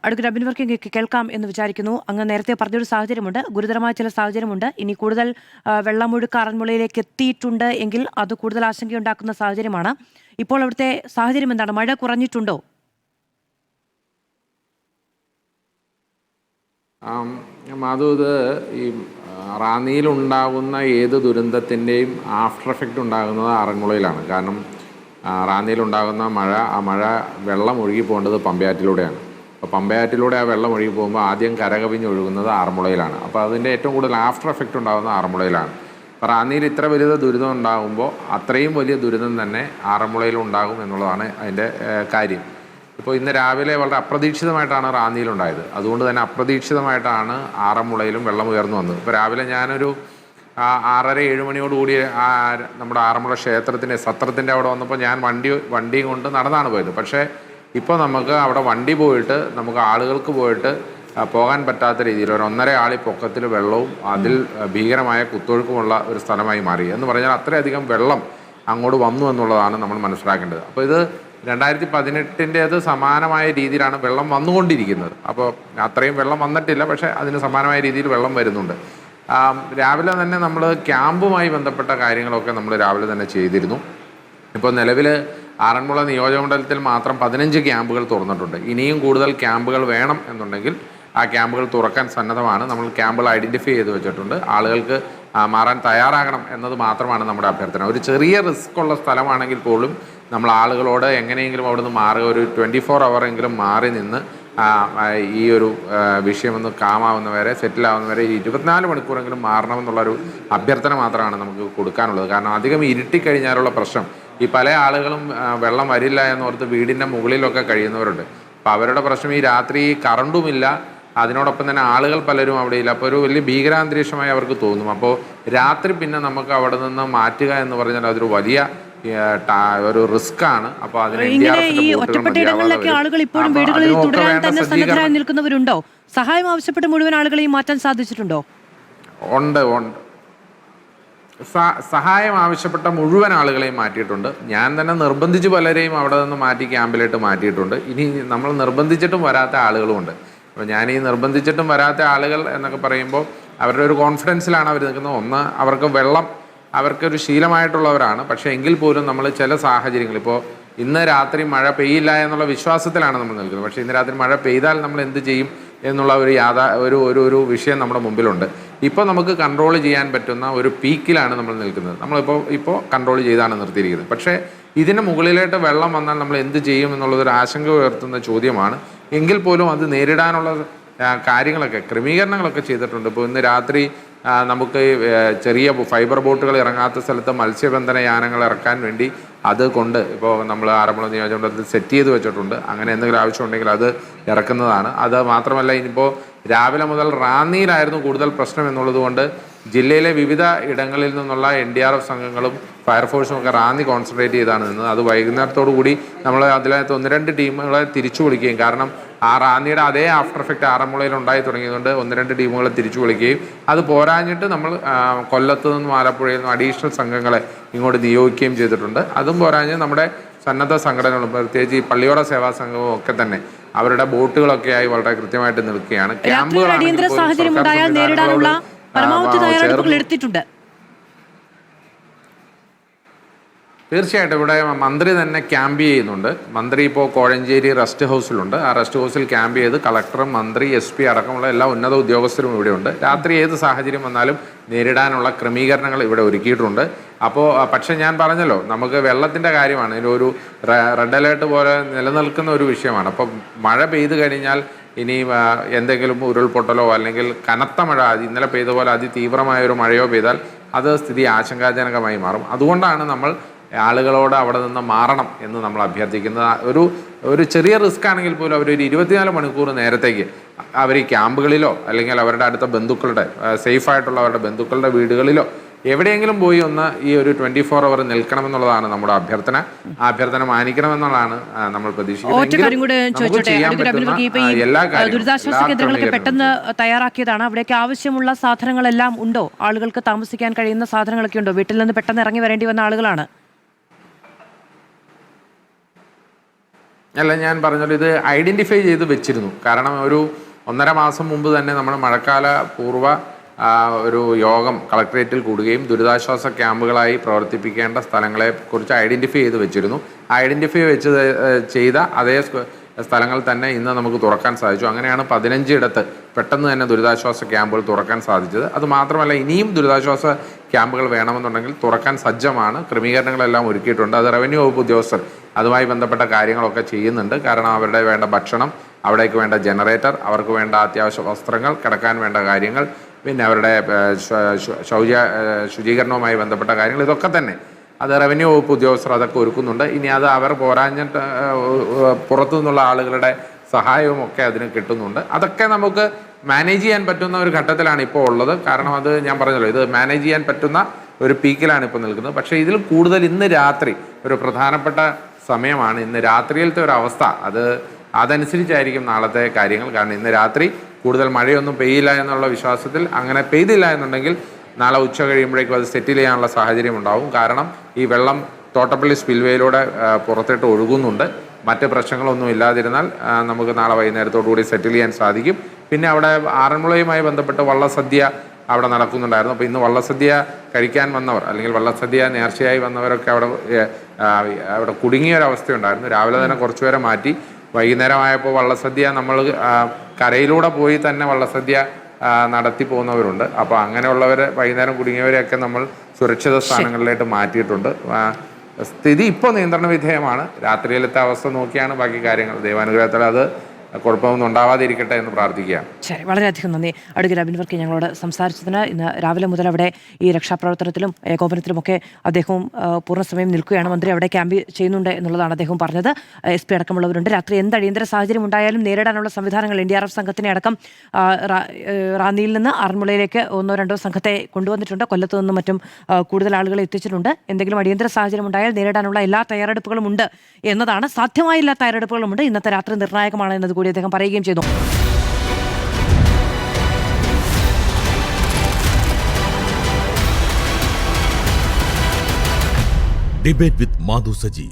Advocate Abin Varkey കേൾക്കാം എന്ന് വിചാരിക്കുന്നു. അങ്ങ് നേരത്തെ പറഞ്ഞൊരു സാഹചര്യമുണ്ട്, ഗുരുതരമായ ചില സാഹചര്യമുണ്ട്. ഇനി കൂടുതൽ വെള്ളമൊഴുക്ക് ആറന്മുളയിലേക്ക് എത്തിയിട്ടുണ്ട് എങ്കിൽ അത് കൂടുതൽ ആശങ്കയുണ്ടാക്കുന്ന സാഹചര്യമാണ്. ഇപ്പോൾ അവിടുത്തെ സാഹചര്യം എന്താണ്? മഴ കുറഞ്ഞിട്ടുണ്ടോ? മാധു, ഇത് ഈ റാന്നിയിലുണ്ടാകുന്ന ഏത് ദുരന്തത്തിൻ്റെയും ആഫ്റ്റർ എഫക്റ്റ് ഉണ്ടാകുന്നത് ആറന്മുളയിലാണ്. കാരണം റാന്നിയിലുണ്ടാകുന്ന ആ മഴ വെള്ളം ഒഴുകി പോകേണ്ടത് പമ്പയാറ്റിലൂടെയാണ്. അപ്പോൾ പമ്പയാറ്റിലൂടെ ആ വെള്ളം ഒഴുകി പോകുമ്പോൾ ആദ്യം കരകവിഞ്ഞ് ഒഴുകുന്നത് ആറന്മുളയിലാണ്. അപ്പോൾ അതിൻ്റെ ഏറ്റവും കൂടുതൽ ആഫ്റ്റർ എഫക്റ്റ് ഉണ്ടാകുന്നത് ആറന്മുളയിലാണ്. അപ്പോൾ റാന്നിയിൽ ഇത്ര വലിയ ദുരിതം ഉണ്ടാകുമ്പോൾ അത്രയും വലിയ ദുരിതം തന്നെ ആറന്മുളയിലും ഉണ്ടാകും എന്നുള്ളതാണ് അതിൻ്റെ കാര്യം. ഇപ്പോൾ ഇന്ന് രാവിലെ വളരെ അപ്രതീക്ഷിതമായിട്ടാണ് റാന്നിയിലുണ്ടായത്. അതുകൊണ്ട് തന്നെ അപ്രതീക്ഷിതമായിട്ടാണ് ആറന്മുളയിലും വെള്ളം ഉയർന്നു വന്നത്. ഇപ്പോൾ രാവിലെ ഞാനൊരു 6:30-7 മണിയോടുകൂടി നമ്മുടെ ആറന്മുള ക്ഷേത്രത്തിൻ്റെ സത്രത്തിൻ്റെ അവിടെ വന്നപ്പോൾ ഞാൻ വണ്ടിയും കൊണ്ട് നടന്നാണ് പോയത്. പക്ഷേ ഇപ്പോൾ നമുക്ക് അവിടെ വണ്ടി പോയിട്ട് നമുക്ക് ആളുകൾക്ക് പോയിട്ട് പോകാൻ പറ്റാത്ത രീതിയിൽ ഒരു 1.5 ആളി പൊക്കത്തിൽ വെള്ളവും അതിൽ ഭീകരമായ കുത്തൊഴുക്കുമുള്ള ഒരു സ്ഥലമായി മാറി. എന്ന് പറഞ്ഞാൽ അത്രയധികം വെള്ളം അങ്ങോട്ട് വന്നു എന്നുള്ളതാണ് നമ്മൾ മനസ്സിലാക്കേണ്ടത്. അപ്പോൾ ഇത് 2018 സമാനമായ രീതിയിലാണ് വെള്ളം വന്നുകൊണ്ടിരിക്കുന്നത്. അപ്പോൾ അത്രയും വെള്ളം വന്നിട്ടില്ല, പക്ഷേ അതിന് സമാനമായ രീതിയിൽ വെള്ളം വരുന്നുണ്ട്. രാവിലെ തന്നെ നമ്മൾ ക്യാമ്പുമായി ബന്ധപ്പെട്ട കാര്യങ്ങളൊക്കെ നമ്മൾ രാവിലെ തന്നെ ചെയ്തിരുന്നു. ഇപ്പോൾ നിലവിൽ ആറന്മുള നിയോജകമണ്ഡലത്തിൽ മാത്രം 15 ക്യാമ്പുകൾ തുറന്നിട്ടുണ്ട്. ഇനിയും കൂടുതൽ ക്യാമ്പുകൾ വേണം എന്നുണ്ടെങ്കിൽ ആ ക്യാമ്പുകൾ തുറക്കാൻ സന്നദ്ധമാണ്. നമ്മൾ ക്യാമ്പുകൾ ഐഡൻറ്റിഫൈ ചെയ്ത് വെച്ചിട്ടുണ്ട്. ആളുകൾക്ക് മാറാൻ തയ്യാറാകണം എന്നത് മാത്രമാണ് നമ്മുടെ അഭ്യർത്ഥന. ഒരു ചെറിയ റിസ്ക് ഉള്ള സ്ഥലമാണെങ്കിൽ പോലും നമ്മൾ ആളുകളോട് എങ്ങനെയെങ്കിലും അവിടുന്ന് മാറുക, ഒരു 24 ഹവറെങ്കിലും മാറി നിന്ന് ഈ ഒരു വിഷയമൊന്ന് കാമാവുന്നവരെ, സെറ്റിലാവുന്നവരെ 24 മണിക്കൂറെങ്കിലും മാറണമെന്നുള്ളൊരു അഭ്യർത്ഥന മാത്രമാണ് നമുക്ക് കൊടുക്കാനുള്ളത്. കാരണം അധികം ഇരുട്ടിക്കഴിഞ്ഞാലുള്ള പ്രശ്നം, ഈ പല ആളുകളും വെള്ളം വരില്ല എന്നോർത്ത് വീടിൻ്റെ മുകളിലൊക്കെ കഴിയുന്നവരുണ്ട്. അപ്പോൾ അവരുടെ പ്രശ്നം ഈ രാത്രി കറണ്ടുമില്ല, അതിനോടൊപ്പം തന്നെ ആളുകൾ പലരും അവിടെ ഇല്ല. അപ്പോൾ ഒരു വലിയ ഭീകരാന്തരീക്ഷമായി അവർക്ക് തോന്നും. അപ്പോൾ രാത്രി പിന്നെ നമുക്ക് അവിടെ നിന്ന് മാറ്റുക എന്ന് പറഞ്ഞാൽ അതൊരു വലിയ ഒരു റിസ്ക് ആണ്. അപ്പോൾ ഒറ്റപ്പെട്ടയിടങ്ങളിലൊക്കെ ആളുകൾ ഇപ്പോഴും വീടുകളിൽ തുടരാൻ തന്നെ സന്നദ്ധരായി നിൽക്കുന്നവരുണ്ടോ? സഹായം ആവശ്യപ്പെട്ട് മുഴുവൻ ആളുകളെയും മാറ്റാൻ സാധിച്ചിട്ടുണ്ടോ? ഉണ്ട്. സഹായം ആവശ്യപ്പെട്ട മുഴുവൻ ആളുകളെയും മാറ്റിയിട്ടുണ്ട്. ഞാൻ തന്നെ നിർബന്ധിച്ച് പലരെയും അവിടെ നിന്ന് മാറ്റി ക്യാമ്പിലിട്ട് മാറ്റിയിട്ടുണ്ട്. ഇനി നമ്മൾ നിർബന്ധിച്ചിട്ടും വരാത്ത ആളുകളുമുണ്ട്. അപ്പോൾ ഞാൻ ഈ നിർബന്ധിച്ചിട്ടും വരാത്ത ആളുകൾ എന്നൊക്കെ പറയുമ്പോൾ അവരുടെ ഒരു കോൺഫിഡൻസിലാണ് അവർ നിൽക്കുന്നത്. ഒന്ന്, അവർക്ക് വെള്ളം അവർക്കൊരു ശീലമായിട്ടുള്ളവരാണ്. പക്ഷേ എങ്കിൽ പോലും നമ്മൾ ചില സാഹചര്യങ്ങൾ, ഇപ്പോൾ ഇന്ന് രാത്രി മഴ പെയ്യില്ല എന്നുള്ള വിശ്വാസത്തിലാണ് നമ്മൾ നിൽക്കുന്നത്. പക്ഷേ ഇന്ന് രാത്രി മഴ പെയ്താൽ നമ്മൾ എന്ത് ചെയ്യും എന്നുള്ള ഒരു വിഷയം നമ്മുടെ മുമ്പിലുണ്ട്. ഇപ്പോൾ നമുക്ക് കൺട്രോൾ ചെയ്യാൻ പറ്റുന്ന ഒരു പീക്കിലാണ് നമ്മൾ നിൽക്കുന്നത്. നമ്മളിപ്പോൾ കൺട്രോൾ ചെയ്താണ് നിർത്തിയിരിക്കുന്നത്. പക്ഷേ ഇതിന് മുകളിലോട്ട് വെള്ളം വന്നാൽ നമ്മൾ എന്ത് ചെയ്യും എന്നുള്ളതൊരു ആശങ്ക ഉയർത്തുന്ന ചോദ്യമാണ്. എങ്കിൽ പോലും അത് നേരിടാനുള്ള കാര്യങ്ങളൊക്കെ, ക്രമീകരണങ്ങളൊക്കെ ചെയ്തിട്ടുണ്ട്. ഇപ്പോൾ ഇന്ന് രാത്രി നമുക്ക് ചെറിയ ഫൈബർ ബോട്ടുകൾ ഇറങ്ങാത്ത സ്ഥലത്ത് മത്സ്യബന്ധന യാനങ്ങൾ ഇറക്കാൻ വേണ്ടി അത് കൊണ്ട് ഇപ്പോൾ നമ്മൾ ആറന്മുള നിയോജകമണ്ഡലത്തിൽ സെറ്റ് ചെയ്ത് വെച്ചിട്ടുണ്ട്. അങ്ങനെ എന്തെങ്കിലും ആവശ്യമുണ്ടെങ്കിൽ അത് ഇറക്കുന്നതാണ്. അത് മാത്രമല്ല, ഇനിയിപ്പോൾ രാവിലെ മുതൽ റാന്നിയിലായിരുന്നു കൂടുതൽ പ്രശ്നം എന്നുള്ളത് കൊണ്ട് ജില്ലയിലെ വിവിധ ഇടങ്ങളിൽ നിന്നുള്ള NDRF സംഘങ്ങളും ഫയർഫോഴ്സും ഒക്കെ റാന്നി കോൺസെൻട്രേറ്റ് ചെയ്താണ് നിന്നത്. അത് വൈകുന്നേരത്തോടു കൂടി നമ്മൾ അതിനകത്ത് 1-2 ടീമുകളെ തിരിച്ചു വിളിക്കുകയും, കാരണം ആ റാന്നിയുടെ അതേ ആഫ്റ്റർ എഫക്റ്റ് ആറന്മുളയിൽ ഉണ്ടായി തുടങ്ങിയതുകൊണ്ട് 1-2 ടീമുകളെ തിരിച്ചു വിളിക്കുകയും, അത് പോരാഞ്ഞിട്ട് നമ്മൾ കൊല്ലത്ത് നിന്നും ആലപ്പുഴയിൽ നിന്നും അഡീഷണൽ സംഘങ്ങളെ ഇങ്ങോട്ട് നിയോഗിക്കുകയും ചെയ്തിട്ടുണ്ട്. അതും പോരാഞ്ഞ് നമ്മുടെ സന്നദ്ധ സംഘടനകളും പ്രത്യേകിച്ച് ഈ പള്ളിയോട സേവാ സംഘവും ഒക്കെ തന്നെ അവരുടെ ബോട്ടുകളൊക്കെയായി വളരെ കൃത്യമായിട്ട് നിൽക്കുകയാണ്. അടിയന്തര സാഹചര്യം ഉണ്ടായാൽ നേരിടാനുള്ള പരമാവധി തയ്യാറെടുപ്പുകൾ എടുത്തിട്ടുണ്ട്. തീർച്ചയായിട്ടും ഇവിടെ മന്ത്രി തന്നെ ക്യാമ്പ് ചെയ്യുന്നുണ്ട്. മന്ത്രി ഇപ്പോൾ കോഴഞ്ചേരി റെസ്റ്റ് ഹൗസിലുണ്ട്. ആ റെസ്റ്റ് ഹൗസിൽ ക്യാമ്പ് ചെയ്ത് കളക്ടറും മന്ത്രി SP അടക്കമുള്ള എല്ലാ ഉന്നത ഉദ്യോഗസ്ഥരും ഇവിടെയുണ്ട്. രാത്രി ഏത് സാഹചര്യം വന്നാലും നേരിടാനുള്ള ക്രമീകരണങ്ങൾ ഇവിടെ ഒരുക്കിയിട്ടുണ്ട്. അപ്പോൾ പക്ഷേ ഞാൻ പറഞ്ഞല്ലോ, നമുക്ക് വെള്ളത്തിൻ്റെ കാര്യമാണ്, ഇതിലൊരു റെഡ് അലേർട്ട് പോലെ നിലനിൽക്കുന്ന ഒരു വിഷയമാണ്. അപ്പോൾ മഴ പെയ്തു കഴിഞ്ഞാൽ ഇനി എന്തെങ്കിലും ഉരുൾപൊട്ടലോ അല്ലെങ്കിൽ കനത്ത മഴ, ഇന്നലെ പെയ്ത പോലെ അതിതീവ്രമായ ഒരു മഴയോ പെയ്താൽ അത് സ്ഥിതി ആശങ്കാജനകമായി മാറും. അതുകൊണ്ടാണ് നമ്മൾ ആളുകളോട് അവിടെ നിന്ന് മാറണം എന്ന് നമ്മൾ അഭ്യർത്ഥിക്കുന്നത്. ഒരു ചെറിയ റിസ്ക് ആണെങ്കിൽ പോലും അവരൊരു 24 മണിക്കൂർ നേരത്തേക്ക് അവർ ഈ ക്യാമ്പുകളിലോ അല്ലെങ്കിൽ അവരുടെ അടുത്ത ബന്ധുക്കളുടെ സേഫായിട്ടുള്ള അവരുടെ ബന്ധുക്കളുടെ വീടുകളിലോ എവിടെയെങ്കിലും പോയി ഒന്ന് ഈ ഒരു 24 അവർ നിൽക്കണമെന്നുള്ളതാണ് നമ്മുടെ അഭ്യർത്ഥന. ആ അഭ്യർത്ഥന മാനിക്കണമെന്നുള്ളതാണ് നമ്മൾ പ്രതീക്ഷിക്കുന്നത്. ദുരിതാശ്വാസ കേന്ദ്രങ്ങളൊക്കെ പെട്ടെന്ന് തയ്യാറാക്കിയതാണ്. അവിടേക്ക് ആവശ്യമുള്ള സാധനങ്ങളെല്ലാം ഉണ്ടോ? ആളുകൾക്ക് താമസിക്കാൻ കഴിയുന്ന സാധനങ്ങളൊക്കെ ഉണ്ടോ? വീട്ടിൽ നിന്ന് പെട്ടെന്ന് ഇറങ്ങി വരേണ്ടി വന്ന ആളുകളാണ്. അല്ല, ഞാൻ പറഞ്ഞല്ലോ, ഇത് ഐഡൻറ്റിഫൈ ചെയ്ത് വെച്ചിരുന്നു. കാരണം ഒരു 1.5 മാസം മുമ്പ് തന്നെ നമ്മൾ മഴക്കാല പൂർവ്വ ഒരു യോഗം കളക്ടറേറ്റിൽ കൂടുകയും ദുരിതാശ്വാസ ക്യാമ്പുകളായി പ്രവർത്തിപ്പിക്കേണ്ട സ്ഥലങ്ങളെ കുറിച്ച് ഐഡൻറ്റിഫൈ ചെയ്ത് വെച്ചിരുന്നു. ഐഡൻറ്റിഫൈ ചെയ്ത അതേ സ്ഥലങ്ങൾ തന്നെ ഇന്ന് നമുക്ക് തുറക്കാൻ സാധിച്ചു. അങ്ങനെയാണ് 15 ഇടത്ത് പെട്ടെന്ന് തന്നെ ദുരിതാശ്വാസ ക്യാമ്പുകൾ തുറക്കാൻ സാധിച്ചത്. അതുമാത്രമല്ല, ഇനിയും ദുരിതാശ്വാസ ക്യാമ്പുകൾ വേണമെന്നുണ്ടെങ്കിൽ തുറക്കാൻ സജ്ജമാണ്. ക്രമീകരണങ്ങളെല്ലാം ഒരുക്കിയിട്ടുണ്ട്. അത് റവന്യൂ വകുപ്പ് ഉദ്യോഗസ്ഥർ അതുമായി ബന്ധപ്പെട്ട കാര്യങ്ങളൊക്കെ ചെയ്യുന്നുണ്ട്. കാരണം അവരുടെ വേണ്ട ഭക്ഷണം, അവിടേക്ക് വേണ്ട ജനറേറ്റർ, അവർക്ക് വേണ്ട അത്യാവശ്യ വസ്ത്രങ്ങൾ, കിടക്കാൻ വേണ്ട കാര്യങ്ങൾ, പിന്നെ അവരുടെ ശുചീകരണവുമായി ബന്ധപ്പെട്ട കാര്യങ്ങൾ, ഇതൊക്കെ തന്നെ അത് റവന്യൂ വകുപ്പ് ഉദ്യോഗസ്ഥർ അതൊക്കെ ഒരുക്കുന്നുണ്ട്. ഇനി അത് അവർ പോരാഞ്ഞിട്ട് പുറത്തു നിന്നുള്ള ആളുകളുടെ സഹായവും ഒക്കെ അതിന് കിട്ടുന്നുണ്ട്. അതൊക്കെ നമുക്ക് മാനേജ് ചെയ്യാൻ പറ്റുന്ന ഒരു ഘട്ടത്തിലാണ് ഇപ്പോൾ ഉള്ളത്. കാരണം അത് ഞാൻ പറഞ്ഞല്ലോ, ഇത് മാനേജ് ചെയ്യാൻ പറ്റുന്ന ഒരു പീക്കിലാണ് ഇപ്പോൾ നിൽക്കുന്നത്. പക്ഷേ ഇതിൽ കൂടുതൽ ഇന്ന് രാത്രി ഒരു പ്രധാനപ്പെട്ട സമയമാണ്. ഇന്ന് രാത്രിയിലത്തെ ഒരു അവസ്ഥ അതനുസരിച്ചായിരിക്കും നാളത്തെ കാര്യങ്ങൾ. കാരണം ഇന്ന് രാത്രി കൂടുതൽ മഴയൊന്നും പെയ്യില്ല എന്നുള്ള വിശ്വാസത്തിൽ, അങ്ങനെ പെയ്തില്ല എന്നുണ്ടെങ്കിൽ നാളെ ഉച്ച കഴിയുമ്പോഴേക്കും അത് സെറ്റിൽ ചെയ്യാനുള്ള സാഹചര്യം ഉണ്ടാവും. കാരണം ഈ വെള്ളം തോട്ടപ്പള്ളി സ്പിൽവേയിലൂടെ പുറത്തോട്ട് ഒഴുകുന്നുണ്ട്. മറ്റ് പ്രശ്നങ്ങളൊന്നും ഇല്ലാതിരുന്നാൽ നമുക്ക് നാളെ വൈകുന്നേരത്തോടുകൂടി സെറ്റിൽ ചെയ്യാൻ സാധിക്കും. പിന്നെ അവിടെ ആറന്മുളയുമായി ബന്ധപ്പെട്ട് വള്ളസദ്യ അവിടെ നടക്കുന്നുണ്ടായിരുന്നു. അപ്പോൾ ഇന്ന് വള്ളസദ്യ കഴിക്കാൻ വന്നവർ, അല്ലെങ്കിൽ വള്ളസദ്യ നേർച്ചയായി വന്നവരൊക്കെ അവിടെ കുടുങ്ങിയൊരവസ്ഥയുണ്ടായിരുന്നു. രാവിലെ തന്നെ കുറച്ചുപേരെ മാറ്റി. വൈകുന്നേരമായപ്പോൾ വള്ളസദ്യ നമ്മൾ കരയിലൂടെ പോയി തന്നെ വള്ളസദ്യ നടത്തി പോകുന്നവരുണ്ട്. അപ്പോൾ അങ്ങനെയുള്ളവർ, വൈകുന്നേരം കുടുങ്ങിയവരെയൊക്കെ നമ്മൾ സുരക്ഷിത സ്ഥാനങ്ങളിലേക്ക് മാറ്റിയിട്ടുണ്ട്. സ്ഥിതി ഇപ്പോൾ നിയന്ത്രണ വിധേയമാണ്. രാത്രിയിലത്തെ അവസ്ഥ നോക്കിയാണ് ബാക്കി കാര്യങ്ങൾ. ദൈവാനുഗ്രഹത്തിൽ അത് കുഴപ്പമൊന്നും ഉണ്ടാവാതിരിക്കട്ടെ എന്ന് പ്രാർത്ഥിക്കുകയാണ്. ശരി, വളരെയധികം നന്ദി. അഡ്വക്കേറ്റ് അബിൻ വർക്കി ഞങ്ങളോട് സംസാരിച്ചതിന്. ഇന്ന് രാവിലെ മുതൽ അവിടെ ഈ രക്ഷാപ്രവർത്തനത്തിലും ഏകോപനത്തിലുമൊക്കെ അദ്ദേഹവും പൂർണ്ണസമയം നിൽക്കുകയാണ്. മന്ത്രി അവിടെ ക്യാമ്പ് ചെയ്യുന്നുണ്ട് എന്നുള്ളതാണ് അദ്ദേഹം പറഞ്ഞത്. SP അടക്കമുള്ളവരുണ്ട്. രാത്രി എന്ത് അടിയന്തര സാഹചര്യം ഉണ്ടായാലും നേരിടാനുള്ള സംവിധാനങ്ങൾ NDRF സംഘത്തിനെ അടക്കം റാന്നിയിൽ നിന്ന് ആറന്മുളയിലേക്ക് 1-2 സംഘത്തെ കൊണ്ടുവന്നിട്ടുണ്ട്. കൊല്ലത്തു നിന്നും മറ്റും കൂടുതൽ ആളുകളെ എത്തിച്ചിട്ടുണ്ട്. എന്തെങ്കിലും അടിയന്തര സാഹചര്യം ഉണ്ടായാൽ നേരിടാനുള്ള എല്ലാ തയ്യാറെടുപ്പുകളും ഉണ്ട് എന്നതാണ്. സാധ്യമായ എല്ലാ തയ്യാറെടുപ്പുകളുമുണ്ട്. ഇന്നത്തെ രാത്രി നിർണായകമാണ് എന്നത് കൂടി അദ്ദേഹം പറയുകയും ചെയ്തു. Debate with Madhu Saji.